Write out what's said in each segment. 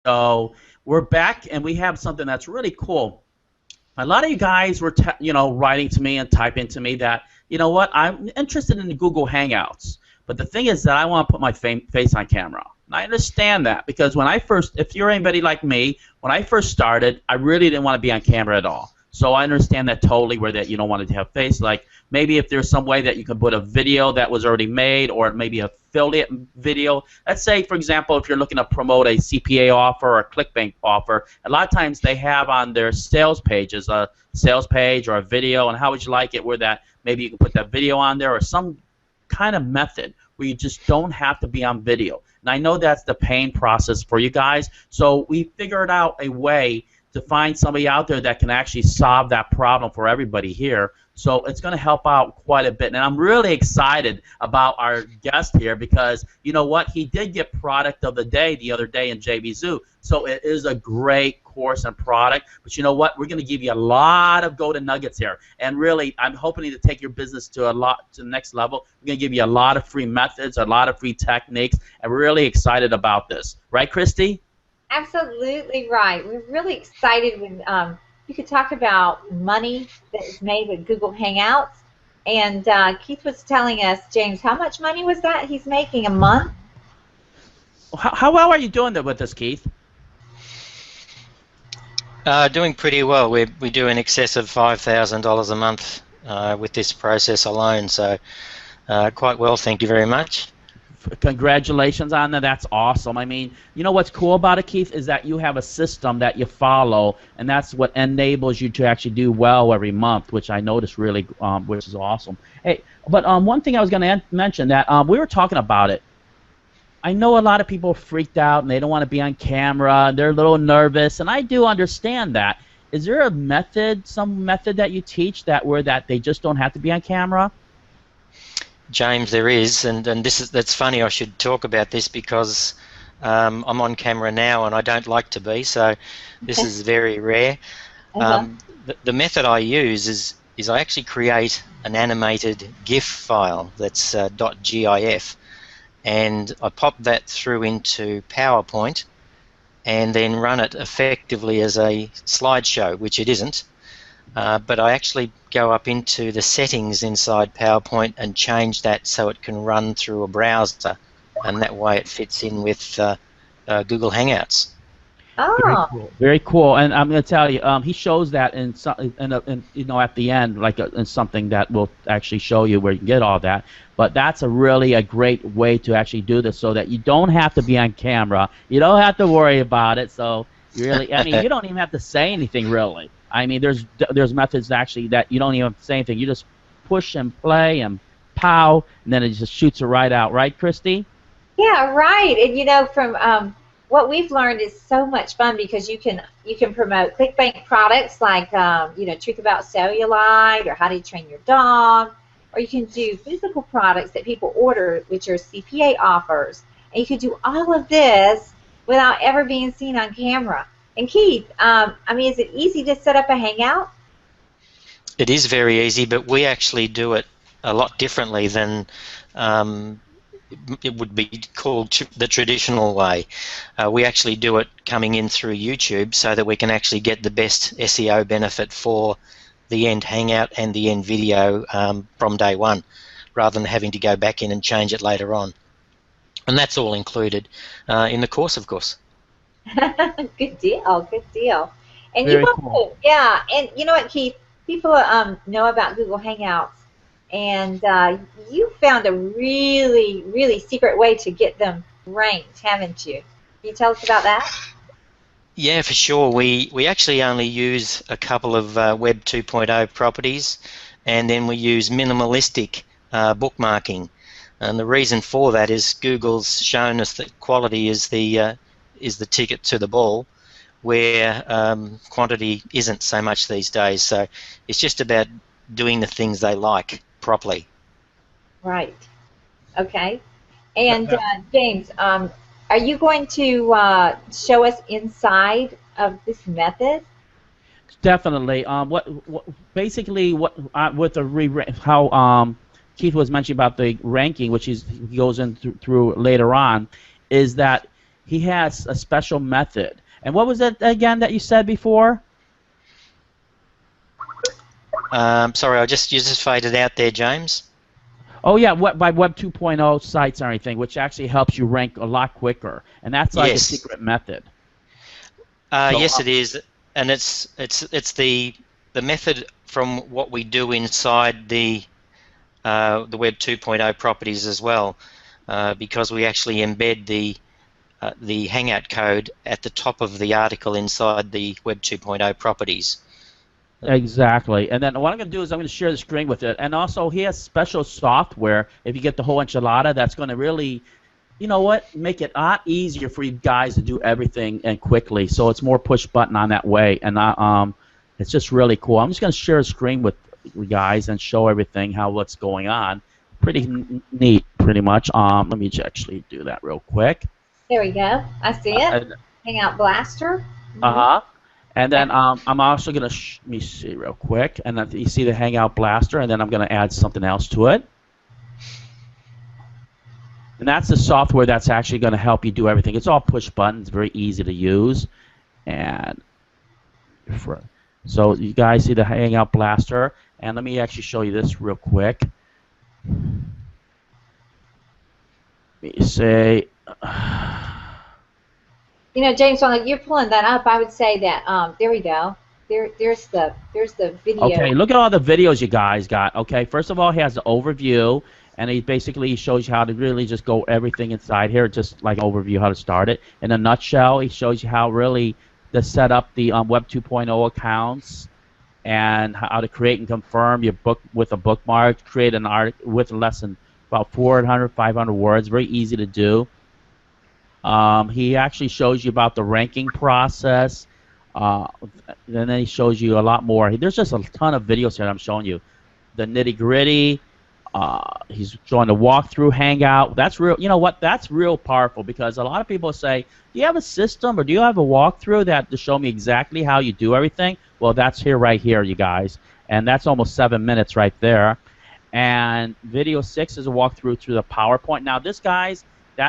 So we're back, and we have something that's really cool. A lot of you guys were, writing to me and typing to me that, you know what, I'm interested in the Google Hangouts, but the thing is that I want to put my face on camera. And I understand that because when I first, if you're anybody like me, when I first started, I really didn't want to be on camera at all. So I understand that totally where that you don't want to have face. Like maybe if there's some way that you can put a video that was already made or maybe affiliate video. Let's say, for example, if you're looking to promote a CPA offer or a ClickBank offer, a lot of times they have on their sales pages a sales page or a video, and how would you like it where that maybe you can put that video on there or some kind of method where you just don't have to be on video. And I know that's the pain process for you guys, so we figured out a way to find somebody out there that can actually solve that problem for everybody here. So it's going to help out quite a bit. And I'm really excited about our guest here because, you know what, he did get product of the day the other day in JVZoo. So it is a great course and product. But you know what, we're going to give you a lot of golden nuggets here. And really, I'm hoping to take your business to the next level. We're going to give you a lot of free methods, a lot of free techniques. And we're really excited about this. Right, Christy? Absolutely right. We're really excited when you could talk about money that is made with Google Hangouts. And Keith was telling us, James, how much money was that he's making a month? How well are you doing that with this, Keith? Doing pretty well. We do in excess of $5,000 a month with this process alone. So quite well, thank you very much. Congratulations on that. That's awesome. I mean, you know what's cool about it, Keith, is that you have a system that you follow, and that's what enables you to actually do well every month, which I noticed really, which is awesome. Hey, but one thing I was going to mention that we were talking about it. I know a lot of people are freaked out and they don't want to be on camera and they're a little nervous, and I do understand that. Is there a method, some method that you teach that they just don't have to be on camera? James, there is, and that's funny. I should talk about this because I'm on camera now and I don't like to be, so this is very rare. The method I use is I actually create an animated GIF file that's .gif, and I pop that through into PowerPoint and then run it effectively as a slideshow, which it isn't. But I actually go up into the settings inside PowerPoint and change that so it can run through a browser, and that way it fits in with Google Hangouts. Oh. Very cool. Very cool. And I'm going to tell you, he shows that in at the end, like in something that will actually show you where you can get all that. But that's a great way to actually do this, so that you don't have to be on camera. You don't have to worry about it. So really, I mean, you don't even have to say anything really. I mean, there's methods actually that you don't even have to say anything. You just push and play and pow, and then it just shoots it right out. Right, Christy? Yeah, right. And you know, from what we've learned is so much fun because you can promote ClickBank products like Truth About Cellulite or How to Train Your Dog, or you can do physical products that people order, which are CPA offers, and you can do all of this without ever being seen on camera. And Keith, I mean, is it easy to set up a Hangout? It is very easy, but we actually do it a lot differently than it would be called the traditional way. We actually do it coming in through YouTube so that we can actually get the best SEO benefit for the end Hangout and the end video from day one, rather than having to go back in and change it later on. And that's all included in the course, of course. Good deal, good deal. And Very cool. Yeah, and you know what, Keith? People know about Google Hangouts, and you found a really, really secret way to get them ranked, haven't you? Can you tell us about that? Yeah, for sure. We actually only use a couple of Web 2.0 properties, and then we use minimalistic bookmarking. And the reason for that is Google's shown us that quality is the ticket to the ball, where quantity isn't so much these days. So it's just about doing the things they like properly. Right. Okay. And James, are you going to show us inside of this method? Definitely. With the how Keith was mentioning about the ranking, which he goes in through later on, is that he has a special method. And what was it again that you said before? Sorry, you just faded out there, James. Oh yeah, by Web 2.0 sites or anything, which actually helps you rank a lot quicker, and that's like a secret method. Yes, it is, and it's the method from what we do inside the Web 2.0 properties as well, because we actually embed the Hangout code at the top of the article inside the Web 2.0 properties. Exactly. And then what I'm going to do is I'm going to share the screen with it. And also, he has special software, if you get the whole enchilada, that's going to really, you know what, make it a lot easier for you guys to do everything and quickly. So it's more push button on that way. And it's just really cool. I'm just going to share a screen with you guys and show everything, what's going on. Pretty neat, pretty much. Let me actually do that real quick. There we go. I see it. Hangout Blaster. Uh-huh. And then I'm also going to, let me see real quick, and then you see the Hangout Blaster, and then I'm going to add something else to it. And that's the software that's actually going to help you do everything. It's all push buttons, very easy to use. And so you guys see the Hangout Blaster, and let me actually show you this real quick. Let me say... You know, James, while you're pulling that up, I would say that there we go. There's the video. Okay, look at all the videos you guys got. Okay, first of all, he has the overview, and he basically shows you how to really just go everything inside here, just like overview how to start it. In a nutshell, he shows you how really to set up the Web 2.0 accounts and how to create and confirm your book with a bookmark, create an article with less than about 400, 500 words. Very easy to do. He actually shows you about the ranking process, and then he shows you a lot more. There's just a ton of videos here that I'm showing you. The nitty-gritty, he's showing the walkthrough Hangout. That's real. You know what? That's real powerful, because a lot of people say, do you have a system or do you have a walkthrough that to show me exactly how you do everything? Well, that's here right here, you guys. And that's almost 7 minutes right there. And video 6 is a walkthrough through the PowerPoint. Now, this, guys...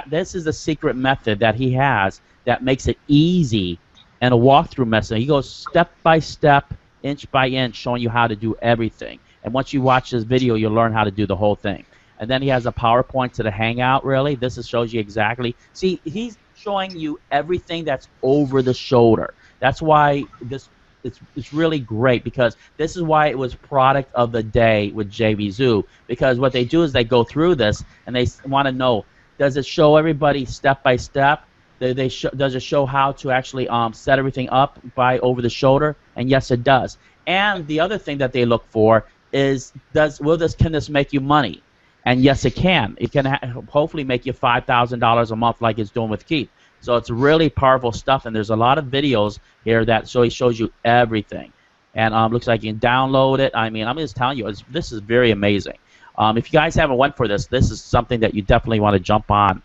This is the secret method that he has that makes it easy, and a walkthrough method. He goes step by step, inch by inch, showing you how to do everything. And once you watch this video, you'll learn how to do the whole thing. And then he has a PowerPoint to the Hangout, really. This shows you exactly. See, he's showing you everything that's over the shoulder. That's why it's really great, because this is why it was product of the day with JVZoo. Because what they do is they go through this, and they want to know, does it show everybody step by step? Does it show how to actually set everything up by over the shoulder? And yes, it does. And the other thing that they look for is, can this make you money? And yes, it can. It can hopefully make you $5,000 a month, like it's doing with Keith. So it's really powerful stuff. And there's a lot of videos here that he shows you everything. And looks like you can download it. I mean, I'm just telling you, this is very amazing. If you guys haven't went for this is something that you definitely want to jump on.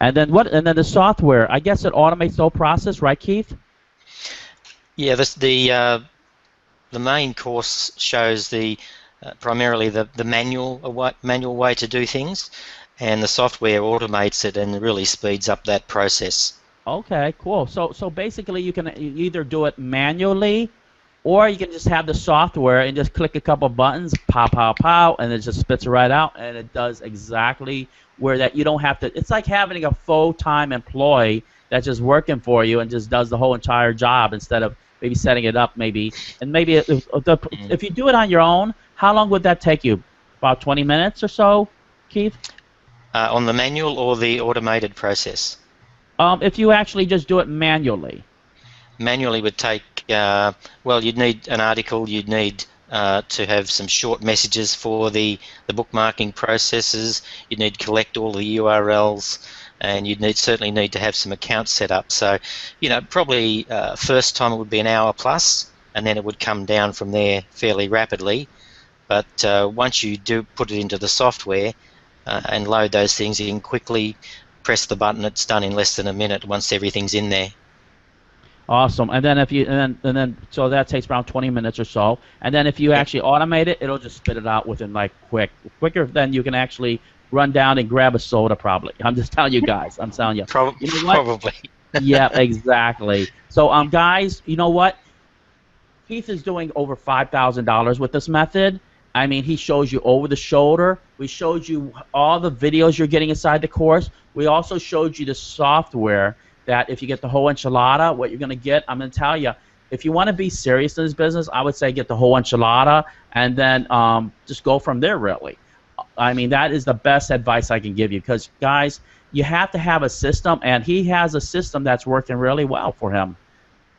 And then the software, I guess it automates the whole process, right, Keith? Yeah, the main course shows primarily the manual way to do things, and the software automates it and really speeds up that process. Okay, cool. So basically, you can either do it manually, or you can just have the software and just click a couple buttons, pow, pow, pow, and it just spits it right out, and it does exactly where that you don't have to. It's like having a full-time employee that's just working for you and just does the whole entire job instead of maybe setting it up maybe. And maybe if you do it on your own, how long would that take you? About 20 minutes or so, Keith? On the manual or the automated process? If you actually just do it manually. Manually would take, well, you'd need an article, you'd need to have some short messages for the bookmarking processes, you'd need to collect all the URLs, and you'd certainly need to have some accounts set up. So, probably first time it would be an hour plus, and then it would come down from there fairly rapidly. But once you do put it into the software and load those things in quickly, press the button, it's done in less than a minute once everything's in there. Awesome. And then so that takes around 20 minutes or so. And then if you actually automate it, it'll just spit it out within quicker than you can actually run down and grab a soda probably. I'm just telling you guys. I'm telling you. You know what? Probably. Yeah, exactly. So, guys, you know what? Keith is doing over $5,000 with this method. I mean, he shows you over the shoulder. We showed you all the videos you're getting inside the course. We also showed you the software that if you get the whole enchilada, what you're going to get. I'm going to tell you, if you want to be serious in this business, I would say get the whole enchilada and then just go from there, really. I mean, that is the best advice I can give you because, guys, you have to have a system, and he has a system that's working really well for him.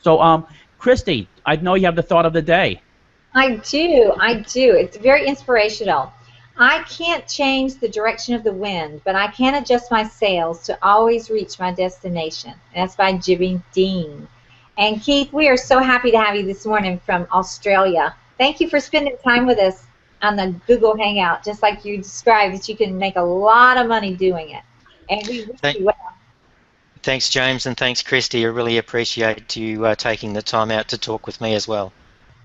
So, Christy, I know you have the thought of the day. I do. It's very inspirational. I can't change the direction of the wind, but I can adjust my sails to always reach my destination. And that's by Jimmy Dean. And Keith, we are so happy to have you this morning from Australia. Thank you for spending time with us on the Google Hangout, just like you described, that you can make a lot of money doing it. And we wish you well. Thanks, James, and thanks, Christy. I really appreciate you taking the time out to talk with me as well.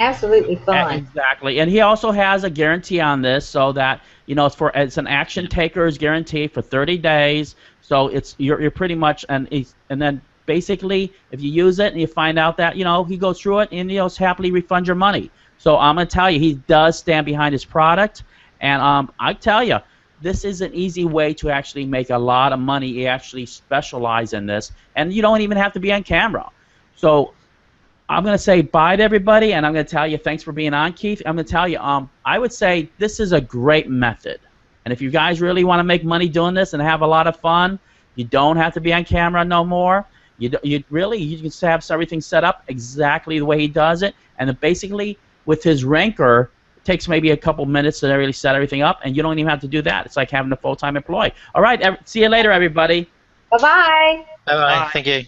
Absolutely fun. Exactly, and he also has a guarantee on this, so that it's an action taker's guarantee for 30 days. So you're pretty much and then basically if you use it and you find out that he goes through it and he'll happily refund your money. So I'm gonna tell you, he does stand behind his product, and I tell you, this is an easy way to actually make a lot of money. You actually specialize in this, and you don't even have to be on camera. So I'm going to say bye to everybody, and I'm going to tell you thanks for being on, Keith. I'm going to tell you, I would say this is a great method. And if you guys really want to make money doing this and have a lot of fun, you don't have to be on camera no more. You can have everything set up exactly the way he does it, and then basically with his Ranker, takes maybe a couple minutes to really set everything up, and you don't even have to do that. It's like having a full-time employee. All right, see you later, everybody. Bye-bye. Bye-bye. Thank you.